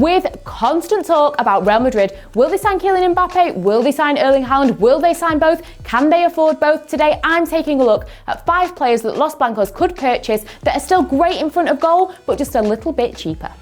With constant talk about Real Madrid, will they sign Kylian Mbappe? Will they sign Erling Haaland? Will they sign both? Can they afford both? Today I'm taking a look at 5 players that Los Blancos could purchase that are still great in front of goal, but just a little bit cheaper.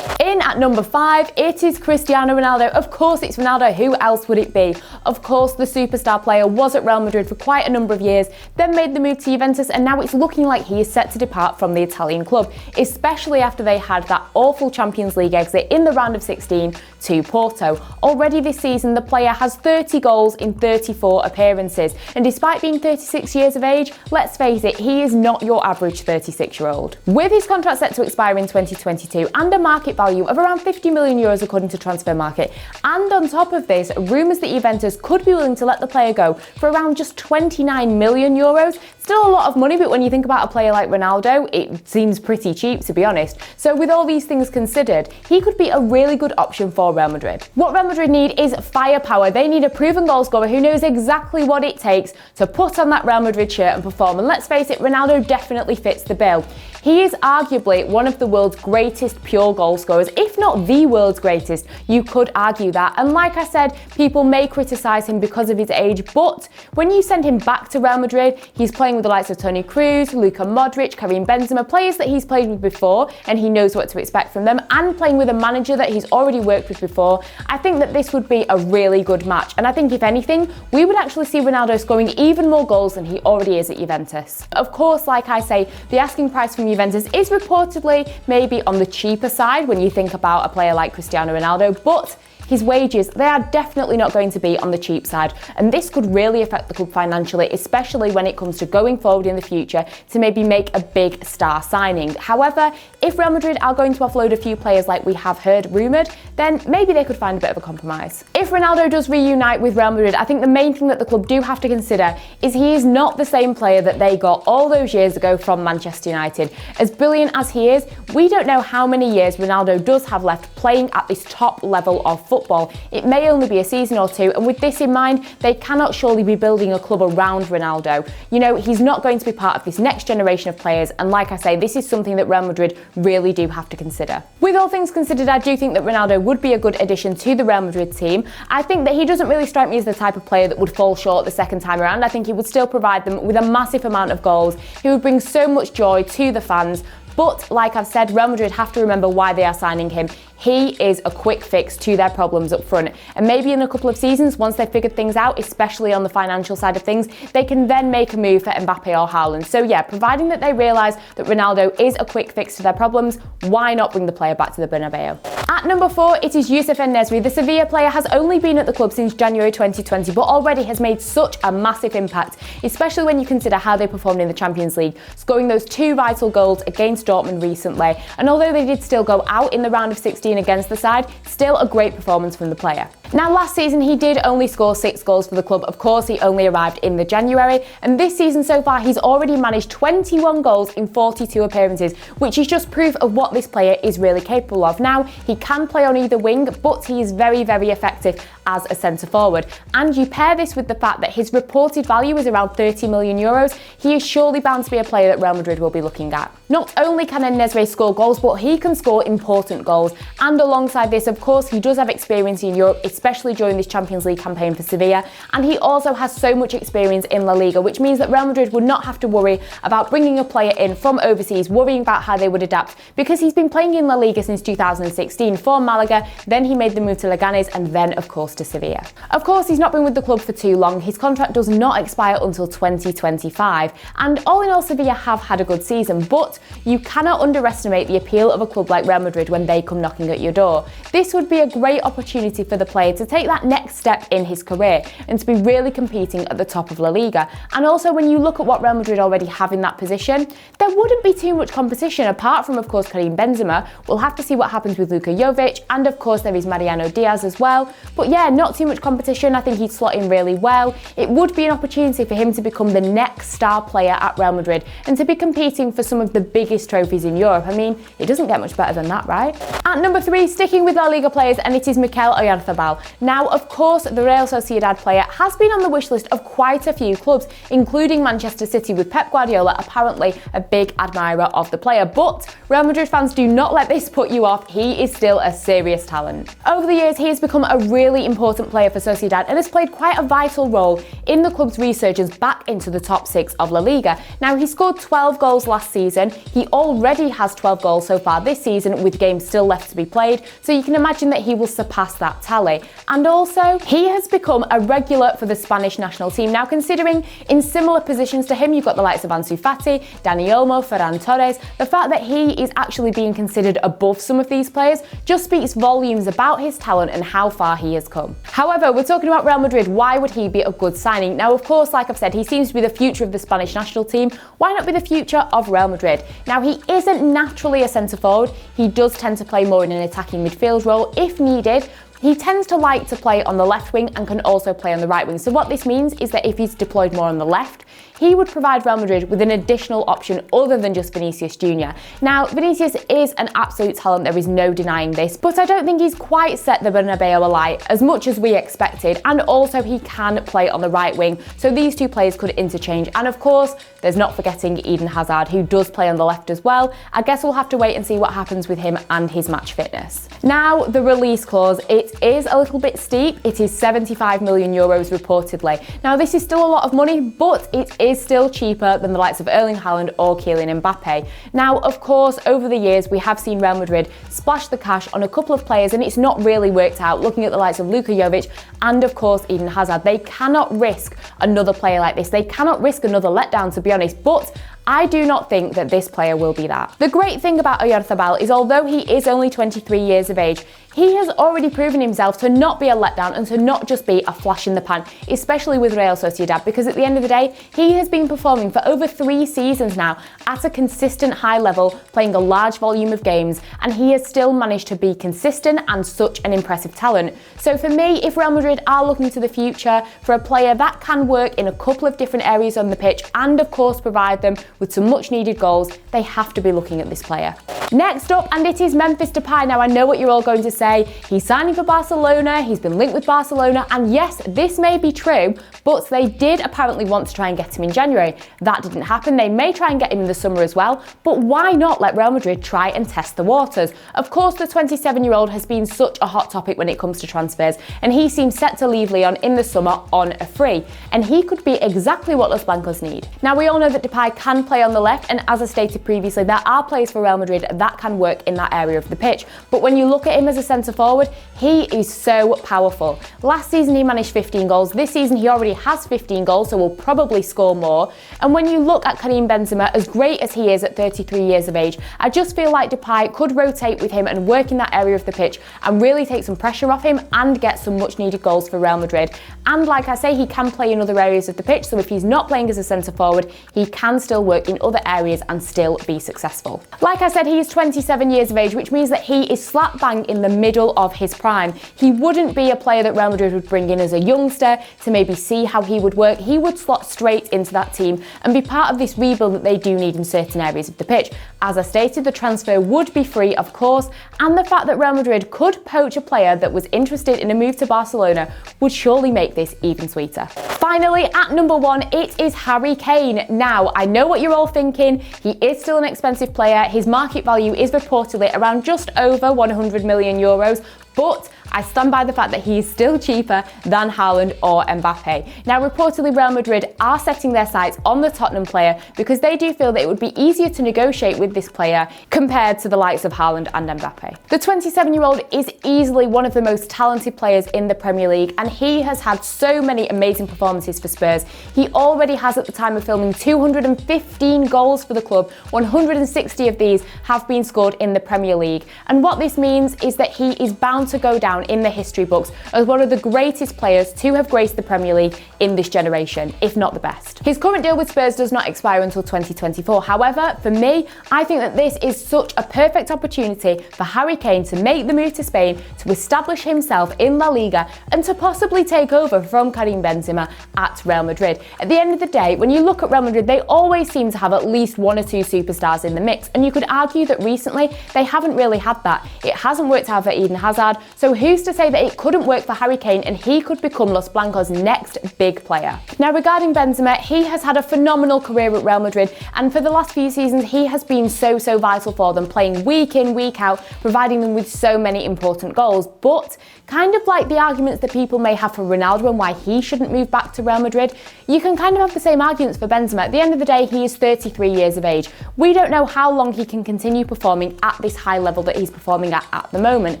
In at number 5, it is Cristiano Ronaldo. Of course it's Ronaldo, who else would it be? Of course the superstar player was at Real Madrid for quite a number of years, then made the move to Juventus, and now it's looking like he is set to depart from the Italian club, especially after they had that awful Champions League exit in the round of 16 to Porto. Already this season the player has 30 goals in 34 appearances, and despite being 36 years of age, let's face it, he is not your average 36-year-old. With his contract set to expire in 2022 and a market value of around 50 million euros according to Transfer Market, and on top of this, rumours that Juventus could be willing to let the player go for around just 29 million euros. Still a lot of money, but when you think about a player like Ronaldo, it seems pretty cheap, to be honest. So with all these things considered, he could be a really good option for Real Madrid. What Real Madrid need is firepower. They need a proven goalscorer who knows exactly what it takes to put on that Real Madrid shirt and perform. And let's face it, Ronaldo definitely fits the bill. He is arguably one of the world's greatest pure goal scorers, if not the world's greatest. You could argue that. And like I said, people may criticise him because of his age, but when you send him back to Real Madrid, he's playing with the likes of Toni Kroos, Luka Modric, Karim Benzema, players that he's played with before and he knows what to expect from them, and playing with a manager that he's already worked with before. I think that this would be a really good match, and I think if anything, we would actually see Ronaldo scoring even more goals than he already is at Juventus. Of course, like I say, the asking price from Juventus is reportedly maybe on the cheaper side when you think about a player like Cristiano Ronaldo, but his wages, they are definitely not going to be on the cheap side, and this could really affect the club financially, especially when it comes to going forward in the future to maybe make a big star signing. However, if Real Madrid are going to offload a few players like we have heard rumoured, then maybe they could find a bit of a compromise. If Ronaldo does reunite with Real Madrid, I think the main thing that the club do have to consider is he is not the same player that they got all those years ago from Manchester United. As brilliant as he is, we don't know how many years Ronaldo does have left playing at this top level of football. It may only be a season or two, and with this in mind, they cannot surely be building a club around Ronaldo. You know, he's not going to be part of this next generation of players, and like I say, this is something that Real Madrid really do have to consider. With all things considered, I do think that Ronaldo would be a good addition to the Real Madrid team. I think that he doesn't really strike me as the type of player that would fall short the second time around. I think he would still provide them with a massive amount of goals. He would bring so much joy to the fans. But like I've said, Real Madrid have to remember why they are signing him. He is a quick fix to their problems up front. And maybe in a couple of seasons, once they've figured things out, especially on the financial side of things, they can then make a move for Mbappe or Haaland. So yeah, providing that they realise that Ronaldo is a quick fix to their problems, why not bring the player back to the Bernabeu? At number 4, it is Yusuf Niasse. The Sevilla player has only been at the club since January 2020, but already has made such a massive impact, especially when you consider how they performed in the Champions League, scoring those 2 vital goals against Dortmund recently. And although they did still go out in the round of 16 against the side, still a great performance from the player. Now last season he did only score 6 goals for the club. Of course, he only arrived in the January, and this season so far he's already managed 21 goals in 42 appearances, which is just proof of what this player is really capable of. Now, he can play on either wing, but he is very, very effective as a centre forward. And you pair this with the fact that his reported value is around 30 million euros, he is surely bound to be a player that Real Madrid will be looking at. Not only can Niasse score goals, but he can score important goals. And alongside this, of course, he does have experience in Europe, especially during this Champions League campaign for Sevilla. And he also has so much experience in La Liga, which means that Real Madrid would not have to worry about bringing a player in from overseas, worrying about how they would adapt, because he's been playing in La Liga since 2016 for Malaga, then he made the move to Leganes, and then, of course, to Sevilla. Of course, he's not been with the club for too long. His contract does not expire until 2025. And all in all, Sevilla have had a good season, but you cannot underestimate the appeal of a club like Real Madrid when they come knocking at your door. This would be a great opportunity for the player to take that next step in his career and to be really competing at the top of La Liga. And also, when you look at what Real Madrid already have in that position, there wouldn't be too much competition apart from, of course, Karim Benzema. We'll have to see what happens with Luka Jovic, and of course there is Mariano Diaz as well. But yeah, not too much competition. I think he'd slot in really well. It would be an opportunity for him to become the next star player at Real Madrid and to be competing for some of the biggest trophies in Europe. I mean, it doesn't get much better than that, right? At number 3, sticking with La Liga players, and it is Mikel Oyarzabal. Now, of course, the Real Sociedad player has been on the wish list of quite a few clubs, including Manchester City, with Pep Guardiola apparently a big admirer of the player. But Real Madrid fans, do not let this put you off. He is still a serious talent. Over the years, he has become a really important player for Sociedad and has played quite a vital role in the club's resurgence back into the top 6 of La Liga. Now, he scored 12 goals last season. He already has 12 goals so far this season, with games still left to be played, so you can imagine that he will surpass that tally. And also, he has become a regular for the Spanish national team. Now, considering in similar positions to him, you've got the likes of Ansu Fati, Dani Olmo, Ferran Torres, the fact that he is actually being considered above some of these players just speaks volumes about his talent and how far he has come. However, we're talking about Real Madrid. Why would he be a good signing? Now, of course, like I've said, he seems to be the future of the Spanish national team. Why not be the future of Real Madrid? Now, he isn't naturally a centre forward. He does tend to play more in an attacking midfield role if needed. He tends to like to play on the left wing and can also play on the right wing. So what this means is that if he's deployed more on the left, he would provide Real Madrid with an additional option other than just Vinicius Jr. Now, Vinicius is an absolute talent, there is no denying this, but I don't think he's quite set the Bernabeu alight as much as we expected, and also he can play on the right wing, so these two players could interchange. And of course, there's not forgetting Eden Hazard, who does play on the left as well. I guess we'll have to wait and see what happens with him and his match fitness. Now, the release clause, it is a little bit steep. It is 75 million euros reportedly. Now, this is still a lot of money, but it is still cheaper than the likes of Erling Haaland or Kylian Mbappe. Now, of course, over the years, we have seen Real Madrid splash the cash on a couple of players, and it's not really worked out. Looking at the likes of Luka Jovic and, of course, Eden Hazard, they cannot risk another player like this. They cannot risk another letdown, to be honest, but I do not think that this player will be that. The great thing about Oyarzabal is, although he is only 23 years of age, he has already proven himself to not be a letdown and to not just be a flash in the pan, especially with Real Sociedad, because at the end of the day, he has been performing for over 3 seasons now at a consistent high level, playing a large volume of games, and he has still managed to be consistent and such an impressive talent. So for me, if Real Madrid are looking to the future for a player that can work in a couple of different areas on the pitch and of course provide them with some much needed goals, they have to be looking at this player. Next up, and it is Memphis Depay. Now, I know what you're all going to say. He's signing for Barcelona, he's been linked with Barcelona, and yes, this may be true, but they did apparently want to try and get him in January. That didn't happen. They may try and get him in the summer as well, but why not let Real Madrid try and test the waters? Of course, the 27-year-old has been such a hot topic when it comes to transfers, and he seems set to leave Lyon in the summer on a free, and he could be exactly what Los Blancos need. Now, we all know that Depay can play on the left, and as I stated previously, there are players for Real Madrid that can work in that area of the pitch, but when you look at him as a centre forward, he is so powerful. Last season he managed 15 goals, this season he already has 15 goals, so will probably score more. And when you look at Karim Benzema, as great as he is at 33 years of age, I just feel like Depay could rotate with him and work in that area of the pitch and really take some pressure off him and get some much needed goals for Real Madrid. And like I say, he can play in other areas of the pitch, so if he's not playing as a centre forward, he can still work in other areas and still be successful. Like I said, he is 27 years of age, which means that he is slap bang in the middle of his prime. He wouldn't be a player that Real Madrid would bring in as a youngster to maybe see how he would work. He would slot straight into that team and be part of this rebuild that they do need in certain areas of the pitch. As I stated, the transfer would be free, of course, and the fact that Real Madrid could poach a player that was interested in a move to Barcelona would surely make this even sweeter. Finally, at number 1, it is Harry Kane. Now, I know what you're all thinking. He is still an expensive player. His market value is reportedly around just over 100 million euros, but I stand by the fact that he is still cheaper than Haaland or Mbappe. Now, reportedly, Real Madrid are setting their sights on the Tottenham player because they do feel that it would be easier to negotiate with this player compared to the likes of Haaland and Mbappe. The 27-year-old is easily one of the most talented players in the Premier League, and he has had so many amazing performances for Spurs. He already has, at the time of filming, 215 goals for the club. 160 of these have been scored in the Premier League. And what this means is that he is bound to go down in the history books as one of the greatest players to have graced the Premier League in this generation, if not the best. His current deal with Spurs does not expire until 2024. However, for me, I think that this is such a perfect opportunity for Harry Kane to make the move to Spain, to establish himself in La Liga, and to possibly take over from Karim Benzema at Real Madrid. At the end of the day, when you look at Real Madrid, they always seem to have at least one or two superstars in the mix, and you could argue that recently they haven't really had that. It hasn't worked out for Eden Hazard, so who's to say that it couldn't work for Harry Kane and he could become Los Blancos' next big player. Now, regarding Benzema, he has had a phenomenal career at Real Madrid, and for the last few seasons he has been so vital for them, playing week in, week out, providing them with so many important goals. But kind of like the arguments that people may have for Ronaldo and why he shouldn't move back to Real Madrid, you can kind of have the same arguments for Benzema. At the end of the day, he is 33 years of age. We don't know how long he can continue performing at this high level that he's performing at the moment.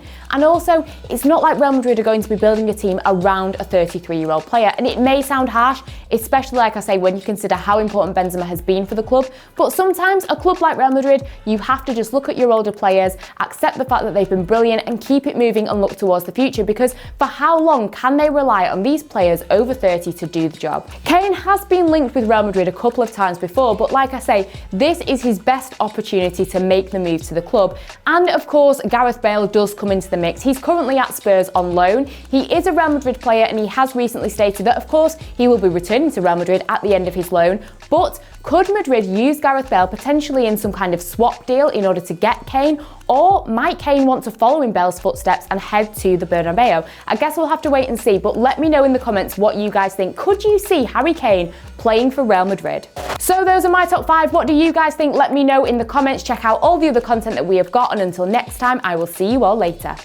And also, it's not like Real Madrid are going to be building a team around a 33-year-old player. And it may sound harsh, especially like I say, when you consider how important Benzema has been for the club. But sometimes a club like Real Madrid, you have to just look at your older players, accept the fact that they've been brilliant and keep it moving and look towards the future, because for how long can they rely on these players over 30 to do the job? Kane has been linked with Real Madrid a couple of times before, but like I say, this is his best opportunity to make the move to the club. And of course, Gareth Bale does come into the mix. He's currently at Spurs on loan. He is a Real Madrid player and he has recently stated that of course he will be returning to Real Madrid at the end of his loan, but could Madrid use Gareth Bale potentially in some kind of swap deal in order to get Kane? Or might Kane want to follow in Bale's footsteps and head to the Bernabeu? I guess we'll have to wait and see, but let me know in the comments what you guys think. Could you see Harry Kane playing for Real Madrid? So those are my top 5. What do you guys think? Let me know in the comments. Check out all the other content that we have got, and until next time, I will see you all later.